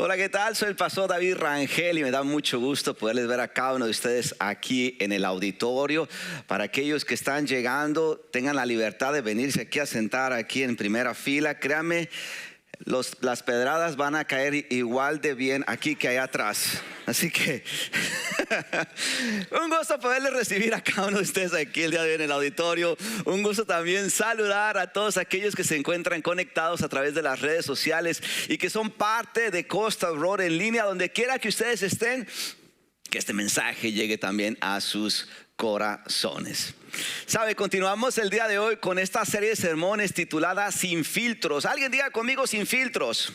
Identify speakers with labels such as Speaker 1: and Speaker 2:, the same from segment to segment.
Speaker 1: Hola, ¿qué tal? Soy el pastor David Rangel y me da mucho gusto poderles ver a cada uno de ustedes aquí en el auditorio. Para aquellos que están llegando, tengan la libertad de venirse aquí a sentar aquí en primera fila. Créanme, las pedradas van a caer igual de bien aquí que allá atrás. Así que un gusto poderles recibir a cada uno de ustedes aquí el día de hoy en el auditorio. Un gusto también saludar a todos aquellos que se encuentran conectados a través de las redes sociales y que son parte de Coastal Road en línea. Donde quiera que ustedes estén, que este mensaje llegue también a sus corazones. Sabe, continuamos el día de hoy con esta serie de sermones titulada Sin Filtros. Alguien diga conmigo: sin filtros.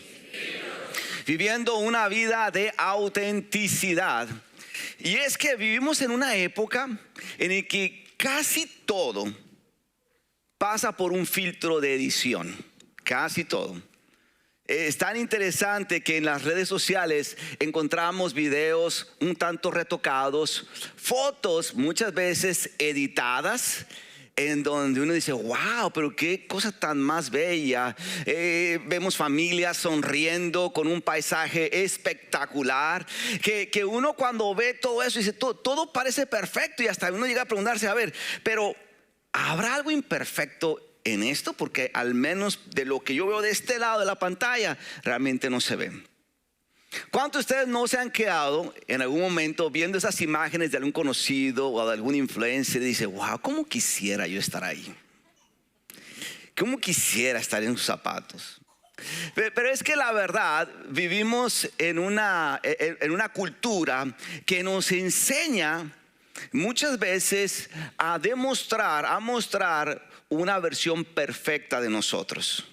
Speaker 1: Viviendo una vida de autenticidad. Y es que vivimos en una época en la que casi todo pasa por un filtro de edición. Casi todo. Es tan interesante que en las redes sociales encontramos videos un tanto retocados, fotos muchas veces editadas, en donde uno dice: wow, pero qué cosa tan más bella. Vemos familias sonriendo con un paisaje espectacular, que uno cuando ve todo eso dice: todo parece perfecto, y hasta uno llega a preguntarse: a ver, pero ¿habrá algo imperfecto en esto? Porque al menos de lo que yo veo de este lado de la pantalla, realmente no se ve. ¿Cuántos de ustedes no se han quedado en algún momento viendo esas imágenes de algún conocido o de algún influencer y dice: wow, cómo quisiera yo estar ahí? ¿Cómo quisiera estar en sus zapatos? Pero es que la verdad, vivimos en una cultura que nos enseña muchas veces a mostrar una versión perfecta de nosotros.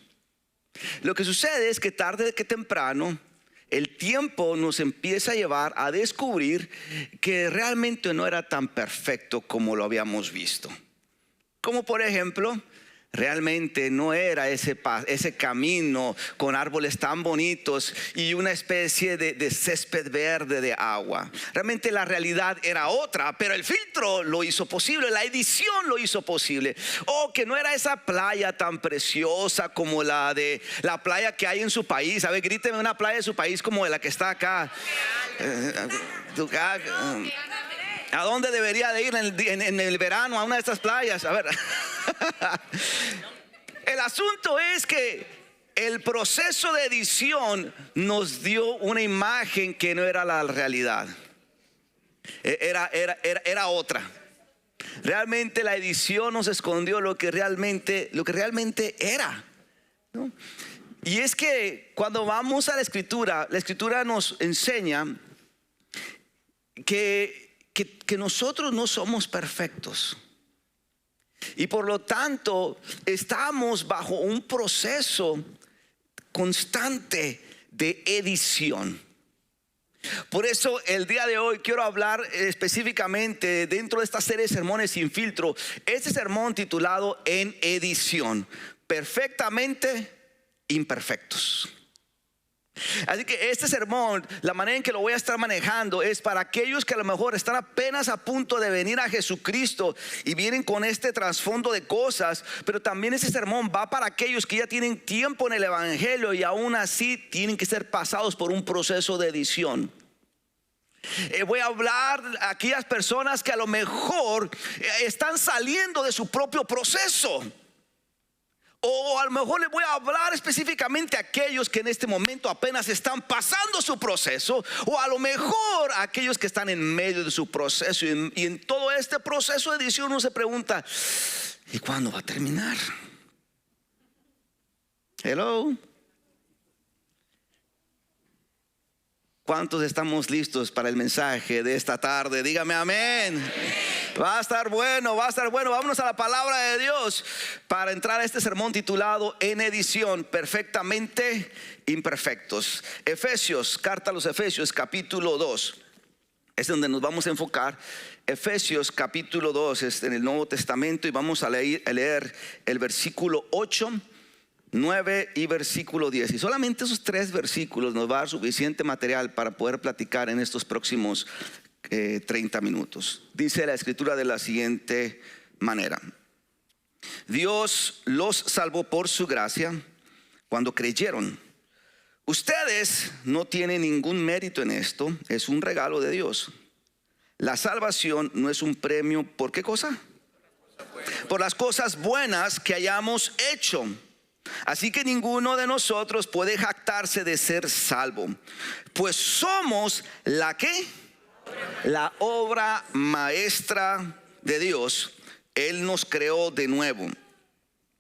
Speaker 1: Lo que sucede es que tarde que temprano el tiempo nos empieza a llevar a descubrir que realmente no era tan perfecto como lo habíamos visto. Como por ejemplo, realmente no era ese camino con árboles tan bonitos y una especie de césped verde de agua. Realmente la realidad era otra, pero el filtro lo hizo posible, la edición lo hizo posible. O que no era esa playa tan preciosa como la playa que hay en su país. A ver, gríteme una playa de su país como la que está acá. ¿A dónde debería de ir en el verano a una de estas playas? A ver. El asunto es que el proceso de edición nos dio una imagen que no era la realidad. Era otra. Realmente la edición nos escondió lo que realmente era, ¿no? Y es que cuando vamos a la escritura nos enseña que nosotros no somos perfectos. Y por lo tanto estamos bajo un proceso constante de edición. Por eso el día de hoy quiero hablar específicamente dentro de esta serie de sermones sin filtro. Este sermón titulado En edición: perfectamente imperfectos. Así que este sermón, la manera en que lo voy a estar manejando es para aquellos que a lo mejor están apenas a punto de venir a Jesucristo y vienen con este trasfondo de cosas. Pero también este sermón va para aquellos que ya tienen tiempo en el evangelio y aún así tienen que ser pasados por un proceso de edición. Voy a hablar a aquellas personas que a lo mejor están saliendo de su propio proceso. O a lo mejor les voy a hablar específicamente a aquellos que en este momento apenas están pasando su proceso. O a lo mejor a aquellos que están en medio de su proceso. Y en todo este proceso de edición uno se pregunta: ¿y cuándo va a terminar? Hello. ¿Cuántos estamos listos para el mensaje de esta tarde? Dígame amén. Va a estar bueno, va a estar bueno. Vámonos a la palabra de Dios para entrar a este sermón titulado En edición: perfectamente imperfectos. Efesios, carta a los Efesios, capítulo 2. Es donde nos vamos a enfocar. Efesios capítulo 2 es en el Nuevo Testamento, y vamos a leer el versículo 8, 9 y versículo 10. Y solamente esos 3 versículos nos va a dar suficiente material para poder platicar en estos próximos 30 minutos. Dice la escritura de la siguiente manera: Dios los salvó por su gracia cuando creyeron. Ustedes no tienen ningún mérito en esto, es un regalo de Dios. La salvación no es un premio, ¿por qué cosa? Por las cosas buenas que hayamos hecho. Así que ninguno de nosotros puede jactarse de ser salvo, pues somos la ¿qué? La obra maestra de Dios. Él nos creó de nuevo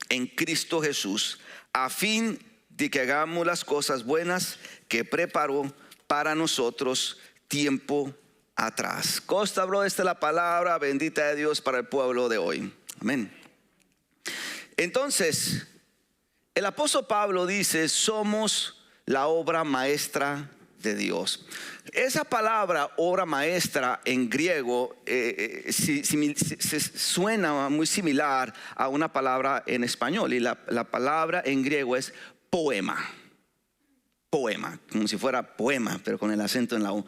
Speaker 1: en Cristo Jesús, a fin de que hagamos las cosas buenas que preparó para nosotros tiempo atrás. Costa, bro, esta es la palabra bendita de Dios para el pueblo de hoy. Amén. Entonces, el apóstol Pablo dice, somos la obra maestra de Dios. Esa palabra obra maestra en griego suena muy similar a una palabra en español, y la palabra en griego es poema. Poema, como si fuera poema, pero con el acento en la U.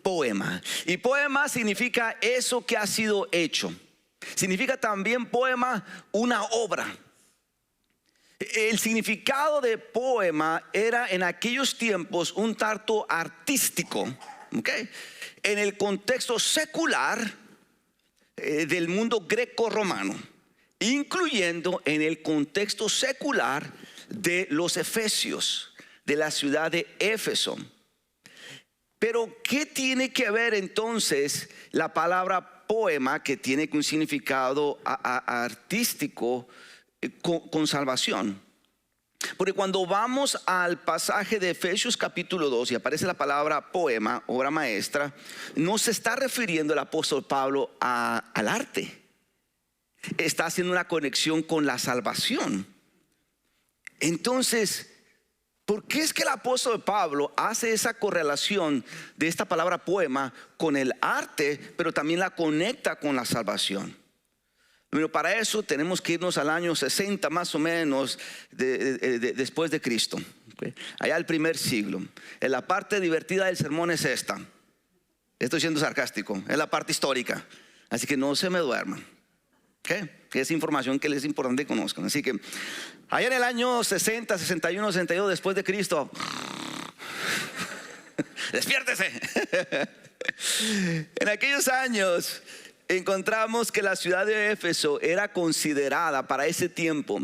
Speaker 1: Poema. Y poema significa eso que ha sido hecho. Significa también poema una obra. El significado de poema era en aquellos tiempos un tanto artístico, ¿okay? En el contexto secular del mundo greco-romano, incluyendo en el contexto secular de los efesios, de la ciudad de Éfeso. Pero ¿qué tiene que ver entonces la palabra poema, que tiene un significado artístico, con salvación? Porque cuando vamos al pasaje de Efesios capítulo 2 y aparece la palabra poema, obra maestra, no se está refiriendo el apóstol Pablo al arte. Está haciendo una conexión con la salvación. Entonces, ¿por qué es que el apóstol Pablo hace esa correlación de esta palabra poema con el arte, pero también la conecta con la salvación? Pero para eso tenemos que irnos al año 60 más o menos después de Cristo, ¿okay? Allá al primer siglo. En la parte divertida del sermón es esta. Estoy siendo sarcástico, es la parte histórica. Así que no se me duerman, ¿okay? Que es información que les es importante que conozcan. Así que allá en el año 60, 61, 62 después de Cristo, despiértese. En aquellos años encontramos que la ciudad de Éfeso era considerada, para ese tiempo,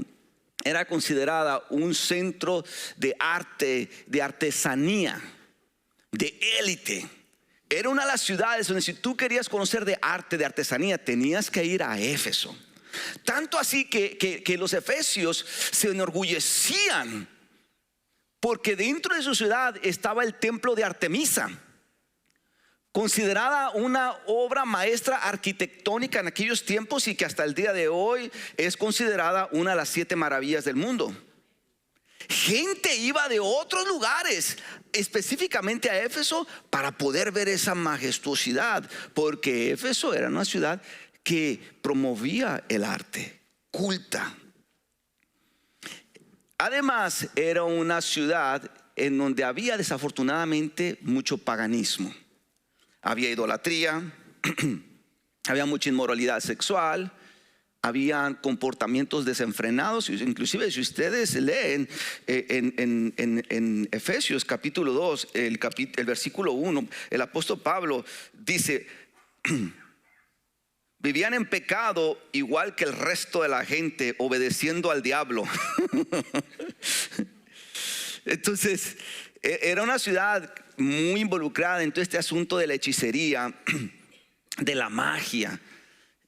Speaker 1: era considerada un centro de arte, de artesanía, de élite. Era una de las ciudades donde si tú querías conocer de arte, de artesanía, tenías que ir a Éfeso. Tanto así que los efesios se enorgullecían, porque dentro de su ciudad estaba el templo de Artemisa, considerada una obra maestra arquitectónica en aquellos tiempos, y que hasta el día de hoy es considerada una de las 7 maravillas del mundo. Gente iba de otros lugares específicamente a Éfeso para poder ver esa majestuosidad, porque Éfeso era una ciudad que promovía el arte, culta. Además, era una ciudad en donde había desafortunadamente mucho paganismo. Había idolatría, había mucha inmoralidad sexual, había comportamientos desenfrenados. Inclusive si ustedes leen en Efesios capítulo 2, el versículo 1, el apóstol Pablo dice: vivían en pecado igual que el resto de la gente, obedeciendo al diablo. Entonces, era una ciudad muy involucrada en todo este asunto de la hechicería, de la magia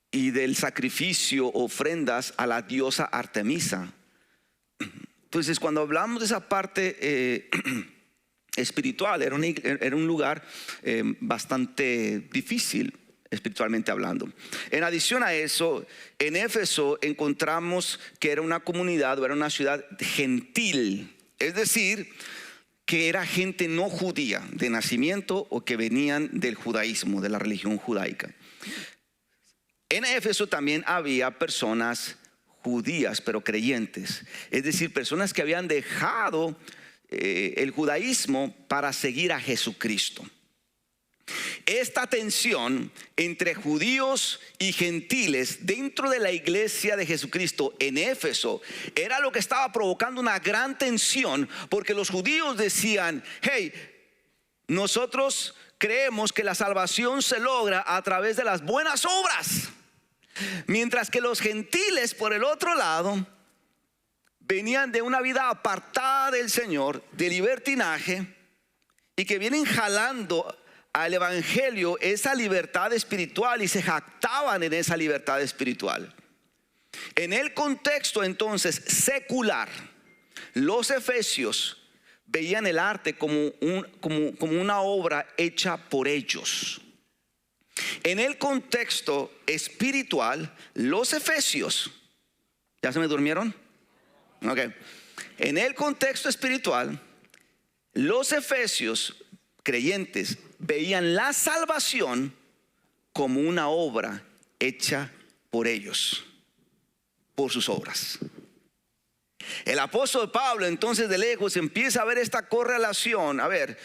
Speaker 1: y del sacrificio, ofrendas a la diosa Artemisa. Entonces, cuando hablamos de esa parte espiritual, era un lugar bastante difícil espiritualmente hablando. En adición a eso, en Éfeso encontramos que era una comunidad, o era una ciudad gentil, es decir, que era gente no judía de nacimiento, o que venían del judaísmo, de la religión judaica. En Éfeso también había personas judías, pero creyentes, es decir, personas que habían dejado el judaísmo para seguir a Jesucristo. esta tensión entre judíos y gentiles dentro de la iglesia de Jesucristo en Éfeso era lo que estaba provocando una gran tensión, porque los judíos decían: hey, nosotros creemos que la salvación se logra a través de las buenas obras, mientras que los gentiles, por el otro lado, venían de una vida apartada del Señor, de libertinaje, y que vienen jalando al evangelio esa libertad espiritual y se jactaban en esa libertad espiritual. En el contexto entonces secular, los efesios veían el arte como una obra hecha por ellos. En el contexto espiritual, los efesios, ¿ya se me durmieron? Ok. En el contexto espiritual, los efesios creyentes veían la salvación como una obra hecha por ellos, por sus obras. El apóstol Pablo entonces de lejos empieza a ver esta correlación. A ver,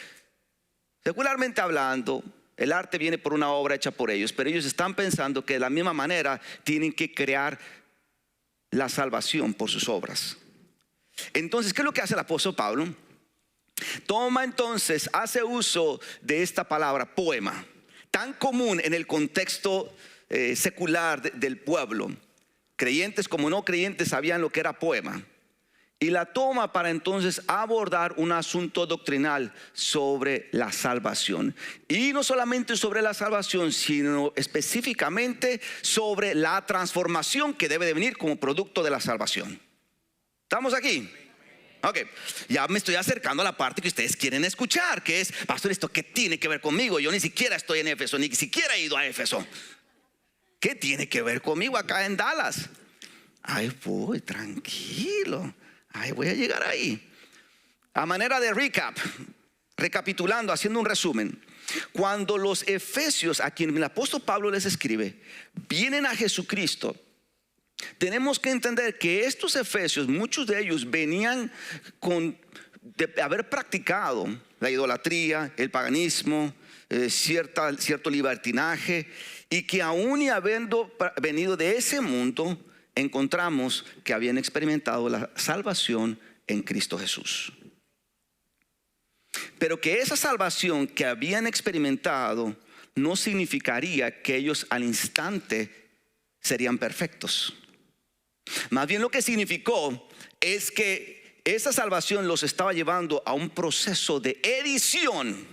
Speaker 1: secularmente hablando, el arte viene por una obra hecha por ellos, pero ellos están pensando que de la misma manera tienen que crear la salvación por sus obras. Entonces, ¿qué es lo que hace el apóstol Pablo? Toma entonces, hace uso de esta palabra poema, tan común en el contexto secular del pueblo. Creyentes como no creyentes sabían lo que era poema, y la toma para entonces abordar un asunto doctrinal sobre la salvación. Y no solamente sobre la salvación, sino específicamente sobre la transformación que debe de venir como producto de la salvación. ¿Estamos aquí? Ok, ya me estoy acercando a la parte que ustedes quieren escuchar, que es: pastor, ¿esto qué tiene que ver conmigo? Yo ni siquiera estoy en Éfeso, ni siquiera he ido a Éfeso. ¿Qué tiene que ver conmigo acá en Dallas? Ay, voy, tranquilo. Ay, voy a llegar ahí. A manera de recap, recapitulando, haciendo un resumen. Cuando los efesios, a quien el apóstol Pablo les escribe, vienen a Jesucristo, tenemos que entender que estos efesios, muchos de ellos venían de haber practicado la idolatría, el paganismo, cierto libertinaje, y que aún y habiendo venido de ese mundo, encontramos que habían experimentado la salvación en Cristo Jesús. Pero que esa salvación que habían experimentado no significaría que ellos al instante serían perfectos. Más bien lo que significó es que esa salvación los estaba llevando a un proceso de edición,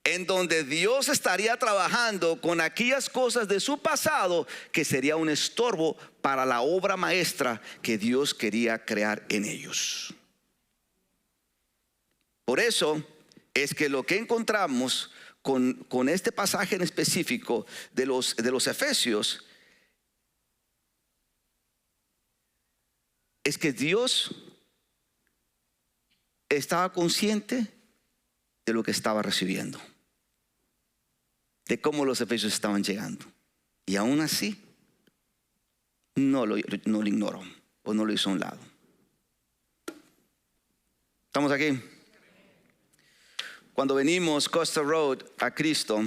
Speaker 1: en donde Dios estaría trabajando con aquellas cosas de su pasado que sería un estorbo para la obra maestra que Dios quería crear en ellos. Por eso es que lo que encontramos con este pasaje en específico de los Efesios es que Dios estaba consciente de lo que estaba recibiendo, de cómo los efesios estaban llegando, y aún así no lo ignoró o no lo hizo a un lado. ¿Estamos aquí? Cuando venimos Costa Road a Cristo,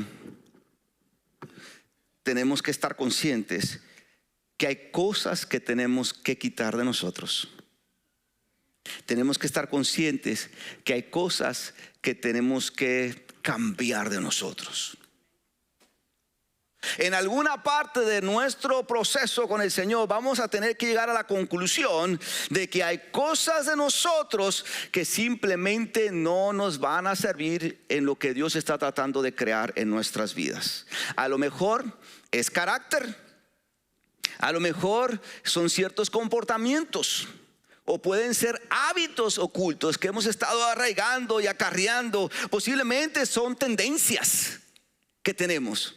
Speaker 1: tenemos que estar conscientes que hay cosas que tenemos que quitar de nosotros. Tenemos que estar conscientes que hay cosas que tenemos que cambiar de nosotros. En alguna parte de nuestro proceso con el Señor vamos a tener que llegar a la conclusión de que hay cosas de nosotros que simplemente no nos van a servir en lo que Dios está tratando de crear en nuestras vidas. A lo mejor es carácter, a lo mejor son ciertos comportamientos, o pueden ser hábitos ocultos que hemos estado arraigando y acarreando. Posiblemente son tendencias que tenemos.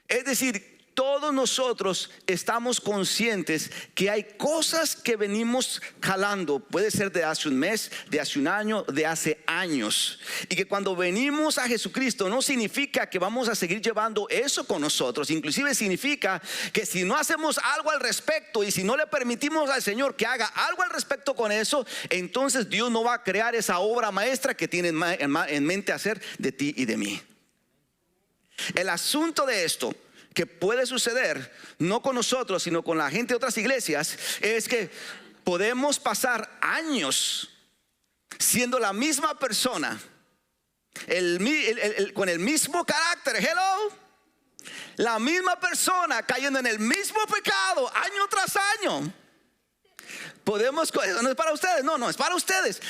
Speaker 1: Es decir, todos nosotros estamos conscientes que hay cosas que venimos jalando. Puede ser de hace un mes, de hace un año, de hace años. Y que cuando venimos a Jesucristo no significa que vamos a seguir llevando eso con nosotros. Inclusive significa que si no hacemos algo al respecto y si no le permitimos al Señor que haga algo al respecto con eso, entonces Dios no va a crear esa obra maestra que tiene en mente hacer de ti y de mí. El asunto de esto que puede suceder, no con nosotros, sino con la gente de otras iglesias, es que podemos pasar años siendo la misma persona, con el mismo carácter, hello, la misma persona cayendo en el mismo pecado año tras año. Podemos, no es para ustedes, no es para ustedes.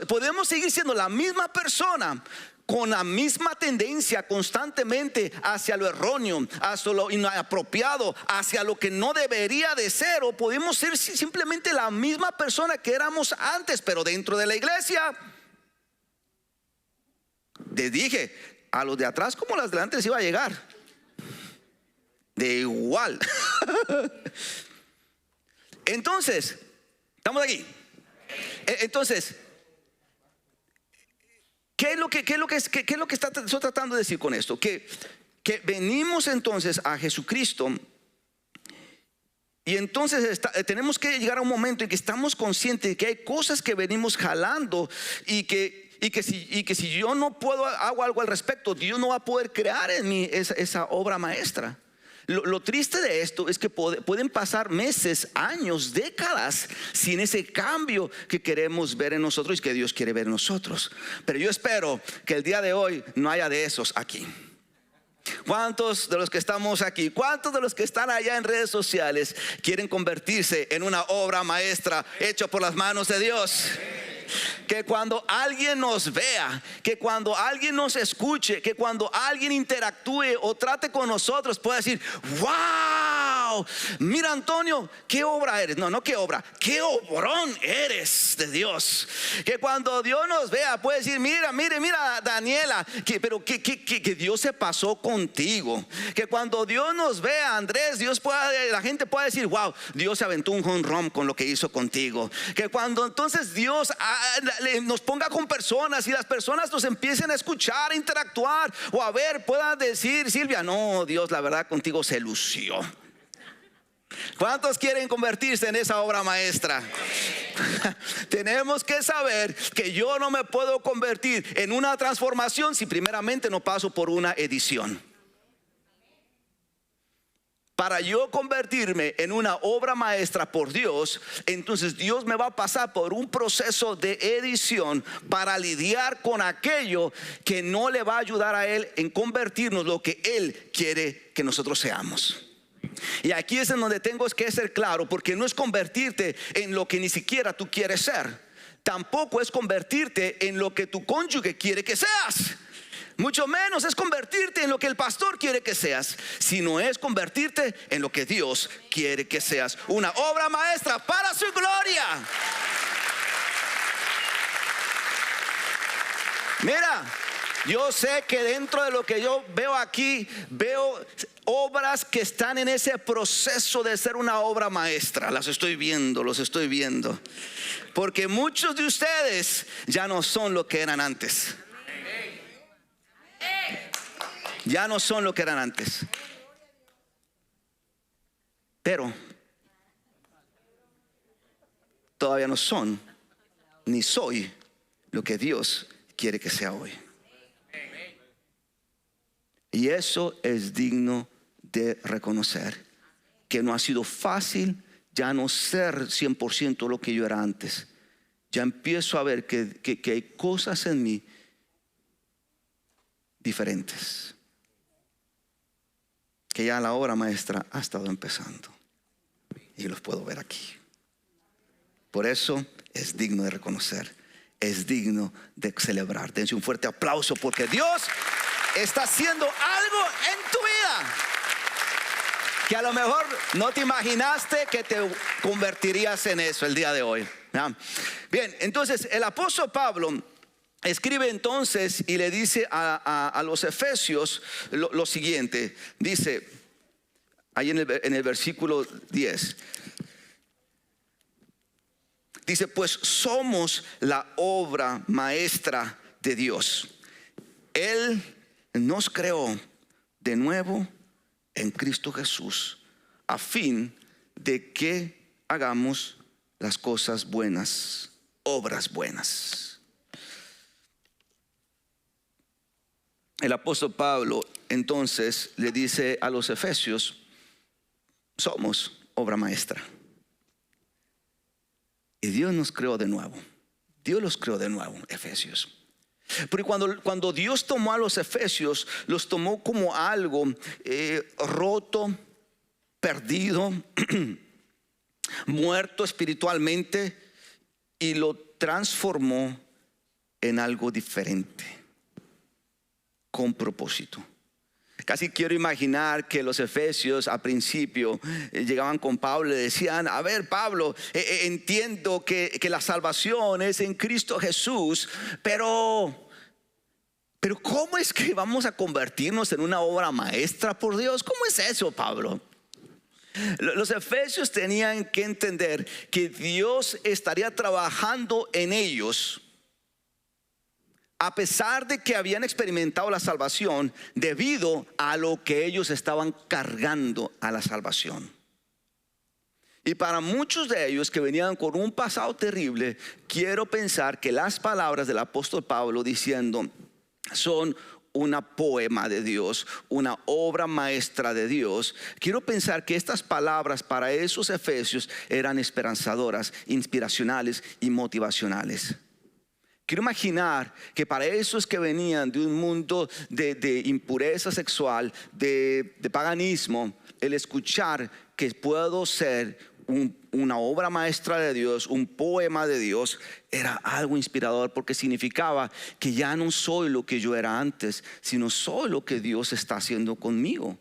Speaker 1: Podemos seguir siendo la misma persona con la misma tendencia constantemente hacia lo erróneo, hacia lo inapropiado, hacia lo que no debería de ser. O podemos ser simplemente la misma persona que éramos antes, pero dentro de la iglesia. Les dije, a los de atrás como las de delante les iba a llegar de igual. Entonces, estamos aquí. Entonces, ¿qué es lo que estoy tratando de decir con esto? Que venimos entonces a Jesucristo, y entonces tenemos que llegar a un momento en que estamos conscientes de que hay cosas que venimos jalando y que si yo no hago algo al respecto, Dios no va a poder crear en mí esa obra maestra. Lo triste de esto es que pueden pasar meses, años, décadas sin ese cambio que queremos ver en nosotros y que Dios quiere ver en nosotros. Pero yo espero que el día de hoy no haya de esos aquí. ¿Cuántos de los que estamos aquí, cuántos de los que están allá en redes sociales quieren convertirse en una obra maestra hecha por las manos de Dios? Que cuando alguien nos vea, que cuando alguien nos escuche, que cuando alguien interactúe o trate con nosotros pueda decir: wow, mira, Antonio, qué obra eres. No qué obra, qué obrón eres de Dios. Que cuando Dios nos vea puede decir: mira Daniela, que Dios se pasó contigo. Que cuando Dios nos vea, Andrés, la gente pueda decir: wow, Dios se aventó un home run con lo que hizo contigo. Que cuando entonces Dios nos ponga con personas y las personas nos empiecen a escuchar, a interactuar o a ver, puedan decir: Silvia, no, Dios la verdad contigo se lució. ¿Cuántos quieren convertirse en esa obra maestra? Tenemos que saber que yo no me puedo convertir en una transformación si primeramente no paso por una edición. Para yo convertirme en una obra maestra por Dios, entonces Dios me va a pasar por un proceso de edición para lidiar con aquello que no le va a ayudar a Él en convertirnos lo que Él quiere que nosotros seamos. Y aquí es en donde tengo que ser claro, porque no es convertirte en lo que ni siquiera tú quieres ser. Tampoco es convertirte en lo que tu cónyuge quiere que seas. Mucho menos es convertirte en lo que el pastor quiere que seas, sino es convertirte en lo que Dios quiere que seas. Una obra maestra para su gloria. Mira, yo sé que dentro de lo que yo veo aquí, veo obras que están en ese proceso de ser una obra maestra. Los estoy viendo. Porque muchos de ustedes ya no son lo que eran antes. Ya no son lo que eran antes. Pero todavía no son ni soy lo que Dios quiere que sea hoy. Y eso es digno de reconocer, que no ha sido fácil ya no ser 100% lo que yo era antes. Ya empiezo a ver que hay cosas en mí diferentes, que ya la obra maestra ha estado empezando y los puedo ver aquí. Por eso es digno de reconocer, es digno de celebrar. Dense un fuerte aplauso, porque Dios está haciendo algo en tu vida que a lo mejor no te imaginaste que te convertirías en eso el día de hoy. Bien, entonces el apóstol Pablo escribe entonces y le dice a los efesios lo siguiente. Dice ahí en el versículo 10. Dice: pues somos la obra maestra de Dios. Él nos creó de nuevo en Cristo Jesús, a fin de que hagamos las cosas buenas, obras buenas. el apóstol Pablo entonces le dice a los efesios: somos obra maestra. Y Dios nos creó de nuevo. Dios los creó de nuevo, Efesios. Porque cuando Dios tomó a los efesios, los tomó como algo roto, perdido, muerto espiritualmente, y lo transformó en algo diferente, con propósito. Casi quiero imaginar que los efesios al principio llegaban con Pablo y le decían: a ver, Pablo, entiendo que la salvación es en Cristo Jesús, pero ¿cómo es que vamos a convertirnos en una obra maestra por Dios? ¿Cómo es eso, Pablo? Los efesios tenían que entender que Dios estaría trabajando en ellos, a pesar de que habían experimentado la salvación, debido a lo que ellos estaban cargando a la salvación. Y para muchos de ellos que venían con un pasado terrible, quiero pensar que las palabras del apóstol Pablo diciendo son una poema de Dios, una obra maestra de Dios. Quiero pensar que estas palabras para esos efesios eran esperanzadoras, inspiracionales y motivacionales. Quiero imaginar que para esos que venían de un mundo de impureza sexual, de paganismo, el escuchar que puedo ser una obra maestra de Dios, un poema de Dios, era algo inspirador, porque significaba que ya no soy lo que yo era antes, sino soy lo que Dios está haciendo conmigo.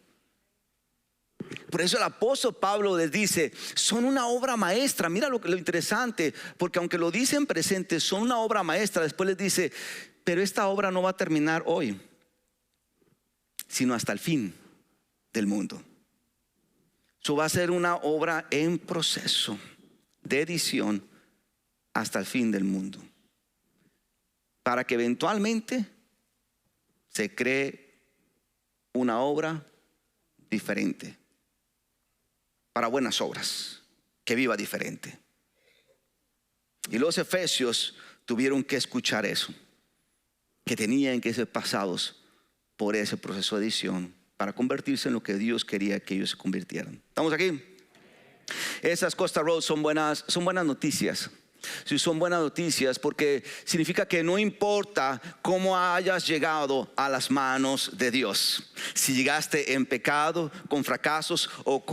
Speaker 1: Por eso el apóstol Pablo les dice: son una obra maestra. Mira lo interesante, porque aunque lo dice en presente, son una obra maestra. Después les dice: pero esta obra no va a terminar hoy, sino hasta el fin del mundo. Eso va a ser una obra en proceso de edición hasta el fin del mundo, para que eventualmente se cree una obra diferente, para buenas obras, que viva diferente. Y los efesios tuvieron que escuchar eso, que tenían que ser pasados por ese proceso de edición para convertirse en lo que Dios quería que ellos se convirtieran. ¿Estamos aquí? Esas Costa Road son buenas noticias. Si son buenas noticias, porque significa que no importa cómo hayas llegado a las manos de Dios, si llegaste en pecado, con fracasos o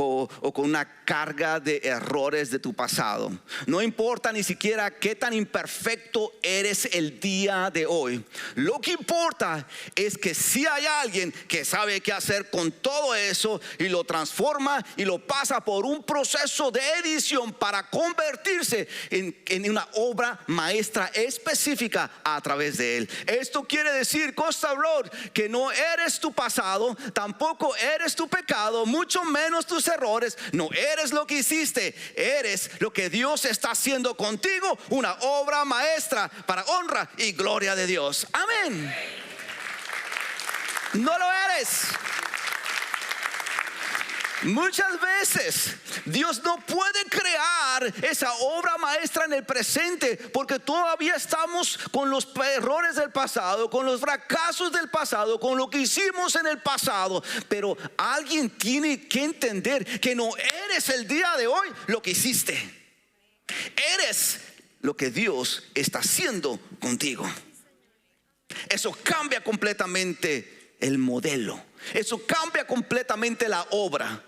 Speaker 1: con una carga de errores de tu pasado, no importa ni siquiera qué tan imperfecto eres el día de hoy. Lo que importa es que si hay alguien que sabe qué hacer con todo eso y lo transforma y lo pasa por un proceso de edición para convertirse en una obra maestra específica a través de él. Esto quiere decir, Costa Road, que no eres tu pasado, tampoco eres tu pecado, mucho menos tus errores. No eres lo que hiciste, eres lo que Dios está haciendo contigo, una obra maestra para honra y gloria de Dios. Amén. No lo eres. Muchas veces Dios no puede crear esa obra maestra en el presente, porque todavía estamos con los errores del pasado, con los fracasos del pasado, con lo que hicimos en el pasado. Pero alguien tiene que entender que no eres el día de hoy lo que hiciste, eres lo que Dios está haciendo contigo. Eso cambia completamente el modelo, eso cambia completamente la obra.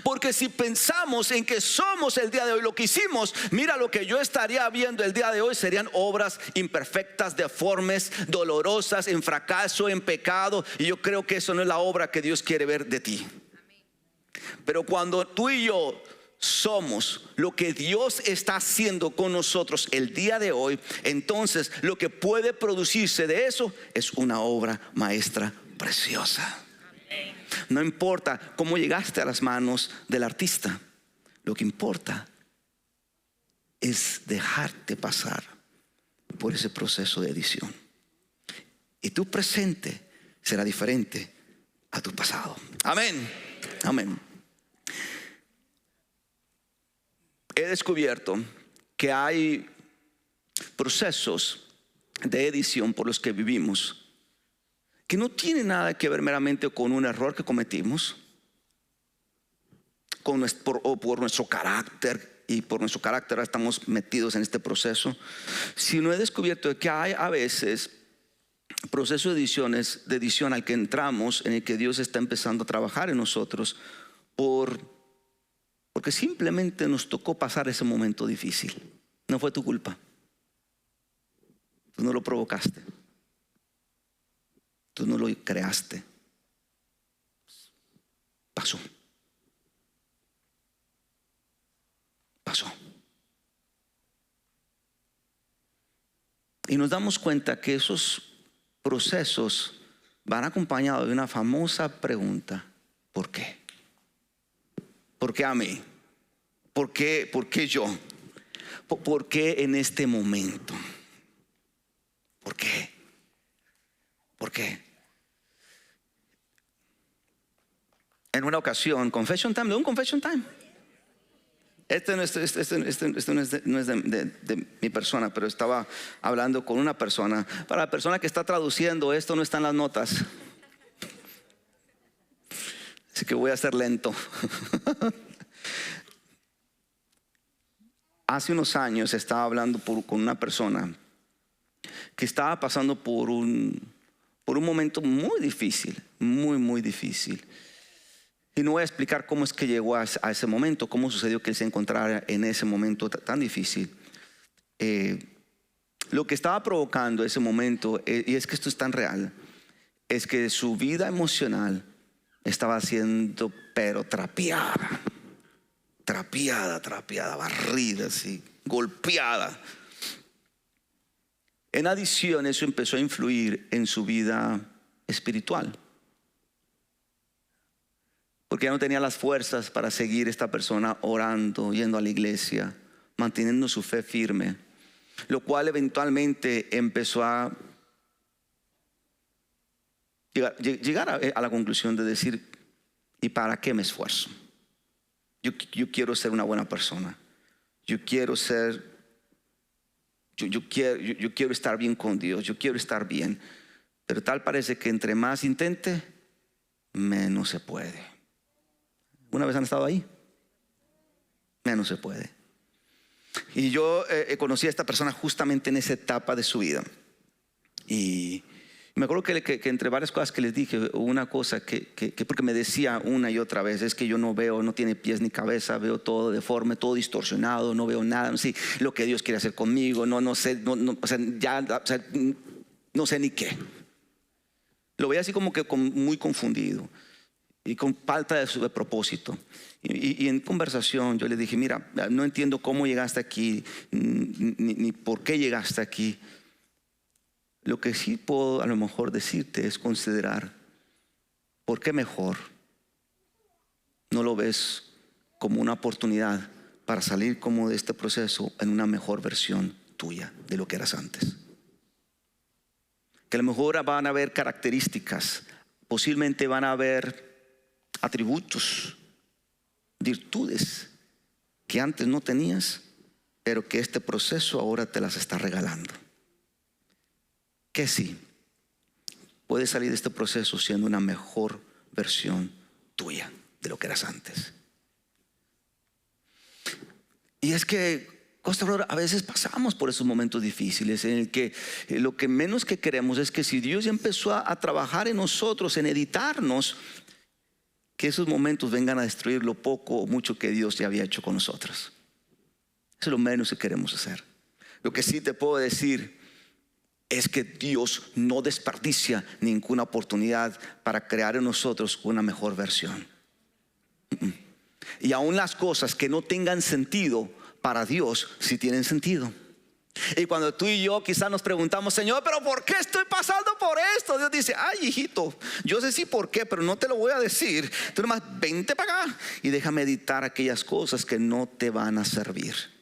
Speaker 1: Porque si pensamos en que somos el día de hoy lo que hicimos, mira, lo que yo estaría viendo el día de hoy serían obras imperfectas, deformes, dolorosas, en fracaso, en pecado. Y yo creo que eso no es la obra que Dios quiere ver de ti. Pero cuando tú y yo somos lo que Dios está haciendo con nosotros el día de hoy, entonces lo que puede producirse de eso es una obra maestra preciosa. No importa cómo llegaste a las manos del artista, lo que importa es dejarte pasar por ese proceso de edición, y tu presente será diferente a tu pasado. Amén. Amén. He descubierto que hay procesos de edición por los que vivimos, que no tiene nada que ver meramente con un error que cometimos, o por nuestro carácter, y por nuestro carácter estamos metidos en este proceso, sino he descubierto que hay a veces proceso de edición al que entramos, en el que Dios está empezando a trabajar en nosotros porque simplemente nos tocó pasar ese momento difícil. No fue tu culpa. Tú no lo provocaste. Tú no lo creaste. Pasó. Pasó. Y nos damos cuenta que esos procesos van acompañados de una famosa pregunta: ¿por qué? ¿Por qué a mí? ¿Por qué yo? ¿Por qué en este momento? ¿Por qué? ¿Por qué? En una ocasión, confession time, un confession time. Este no es de mi persona, pero estaba hablando con una persona. Para la persona que está traduciendo, esto no está en las notas, así que voy a ser lento. Hace unos años estaba hablando con una persona que estaba pasando por un momento muy difícil, muy difícil. Y no voy a explicar cómo es que llegó a ese momento, cómo sucedió que él se encontrara en ese momento tan difícil. Lo que estaba provocando ese momento, y es que esto es tan real, es que su vida emocional estaba siendo pero trapeada, barrida, así, golpeada. En adición, eso empezó a influir en su vida espiritual, porque ya no tenía las fuerzas para seguir esta persona orando, yendo a la iglesia, manteniendo su fe firme, lo cual eventualmente empezó a llegar a la conclusión de decir: ¿y para qué me esfuerzo? Yo quiero ser una buena persona. Yo quiero estar bien con Dios. Yo quiero estar bien. Pero tal parece que entre más intente, menos se puede. ¿Una vez han estado ahí? Menos se puede. Y yo conocí a esta persona justamente en esa etapa de su vida. Y me acuerdo que entre varias cosas que les dije, una cosa que porque me decía una y otra vez: es que yo no veo, no tiene pies ni cabeza, veo todo deforme, todo distorsionado, no veo nada, no sé lo que Dios quiere hacer conmigo, no sé, no sé ni qué. Lo veía así como que muy confundido y con falta de propósito. Y en conversación yo le dije: mira, no entiendo cómo llegaste aquí, ni por qué llegaste aquí. Lo que sí puedo a lo mejor decirte es considerar por qué mejor no lo ves como una oportunidad para salir como de este proceso en una mejor versión tuya de lo que eras antes. Que a lo mejor van a haber características, posiblemente van a haber atributos, virtudes que antes no tenías, pero que este proceso ahora te las está regalando. Que sí, puedes salir de este proceso siendo una mejor versión tuya de lo que eras antes. Y es que, Costa Brother, a veces pasamos por esos momentos difíciles en el que lo que menos que queremos es que, si Dios ya empezó a trabajar en nosotros, en editarnos, que esos momentos vengan a destruir lo poco o mucho que Dios ya había hecho con nosotros. Eso es lo menos que queremos hacer. Lo que sí te puedo decir es que Dios no desperdicia ninguna oportunidad para crear en nosotros una mejor versión. Y aún las cosas que no tengan sentido para Dios, sí tienen sentido. Y cuando tú y yo quizás nos preguntamos: Señor, pero ¿por qué estoy pasando por esto? Dios dice: ay, hijito, yo sé sí por qué, pero no te lo voy a decir. Tú nomás vente para acá y déjame editar aquellas cosas que no te van a servir.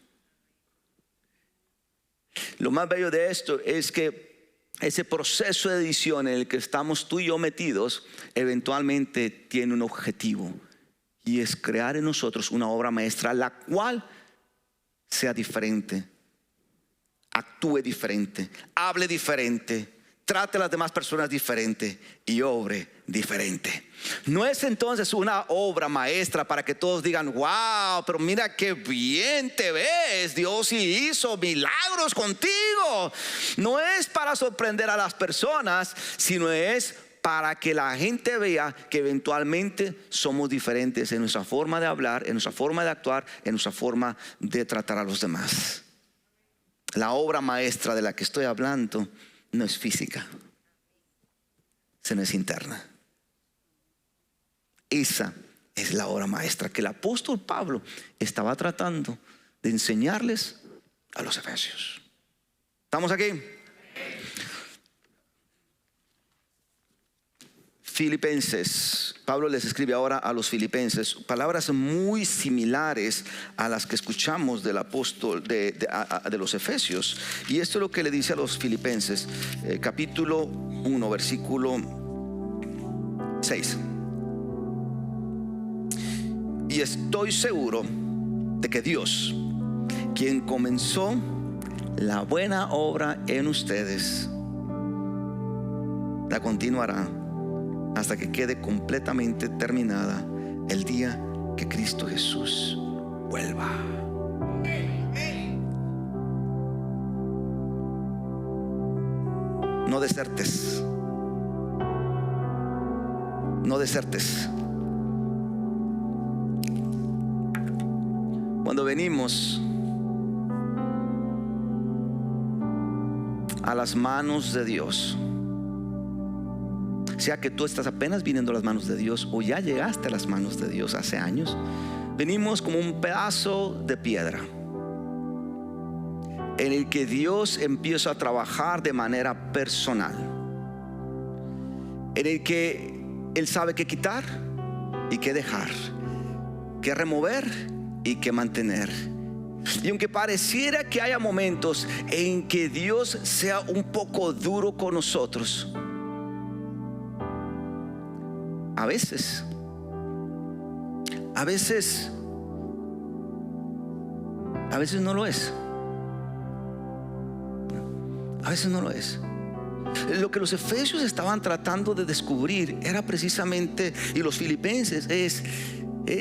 Speaker 1: Lo más bello de esto es que ese proceso de edición en el que estamos tú y yo metidos, eventualmente tiene un objetivo, y es crear en nosotros una obra maestra, la cual sea diferente, actúe diferente, hable diferente, trate a las demás personas diferente y obre diferente. No es entonces una obra maestra para que todos digan: wow, pero mira qué bien te ves, Dios sí hizo milagros contigo. No es para sorprender a las personas, sino es para que la gente vea que eventualmente somos diferentes en nuestra forma de hablar, en nuestra forma de actuar, en nuestra forma de tratar a los demás. La obra maestra de la que estoy hablando no es física, sino es interna. Esa es la obra maestra que el apóstol Pablo estaba tratando de enseñarles a los efesios. ¿Estamos aquí? Filipenses. Pablo les escribe ahora a los filipenses palabras muy similares a las que escuchamos del apóstol de los efesios. Y esto es lo que le dice a los filipenses, capítulo 1, versículo 6. Y estoy seguro de que Dios, quien comenzó la buena obra en ustedes, la continuará hasta que quede completamente terminada el día que Cristo Jesús vuelva. No desertes. No desertes. Cuando venimos a las manos de Dios, sea que tú estás apenas viniendo a las manos de Dios o ya llegaste a las manos de Dios hace años, venimos como un pedazo de piedra en el que Dios empieza a trabajar de manera personal, en el que Él sabe qué quitar y qué dejar, qué remover y qué mantener. Y aunque pareciera que haya momentos en que Dios sea un poco duro con nosotros, a veces no lo es. A veces no lo es. Lo que los efesios estaban tratando de descubrir era precisamente, y los filipenses,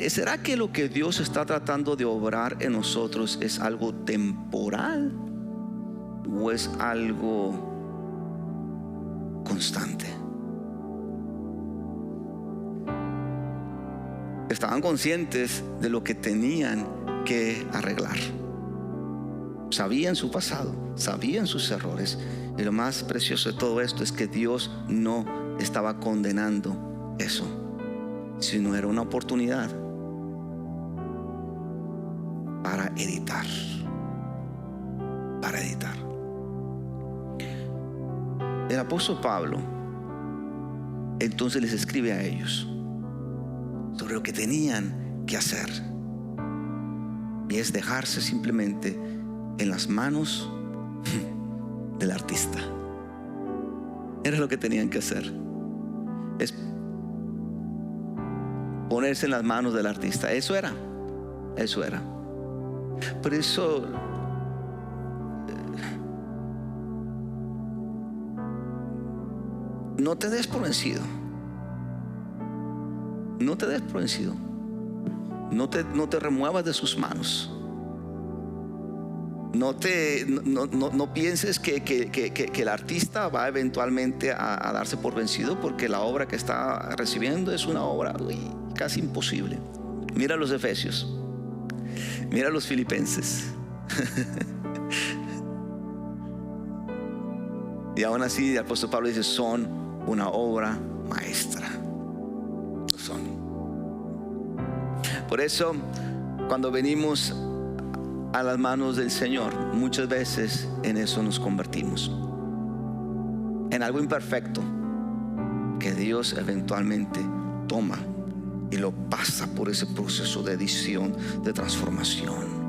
Speaker 1: ¿será que lo que Dios está tratando de obrar en nosotros es algo temporal o es algo constante? Estaban conscientes de lo que tenían que arreglar. Sabían su pasado, sabían sus errores, y lo más precioso de todo esto es que Dios no estaba condenando eso, sino era una oportunidad para editar. El apóstol Pablo entonces les escribe a ellos sobre lo que tenían que hacer, y es dejarse simplemente en las manos del artista. Era lo que tenían que hacer, es ponerse en las manos del artista. Eso era. Por eso no te des por vencido. No te des por vencido. No te remuevas de sus manos. No pienses que el artista va eventualmente a darse por vencido, porque la obra que está recibiendo es una obra casi imposible. Mira a los efesios, mira a los filipenses. Y aún así el apóstol Pablo dice: son una obra maestra. Por eso, cuando venimos a las manos del Señor, muchas veces en eso nos convertimos, en algo imperfecto que Dios eventualmente toma y lo pasa por ese proceso de edición, de transformación.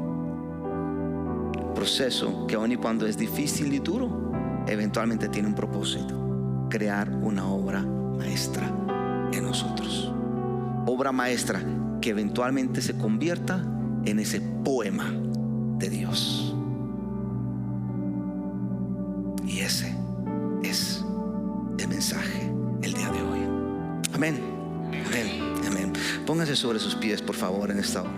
Speaker 1: Proceso que aun y cuando es difícil y duro, eventualmente tiene un propósito: crear una obra maestra en nosotros. Obra maestra que eventualmente se convierta en ese poema de Dios. Y ese es Amén. Amén. Amén. Pónganse sobre sus pies, por favor, en esta hora.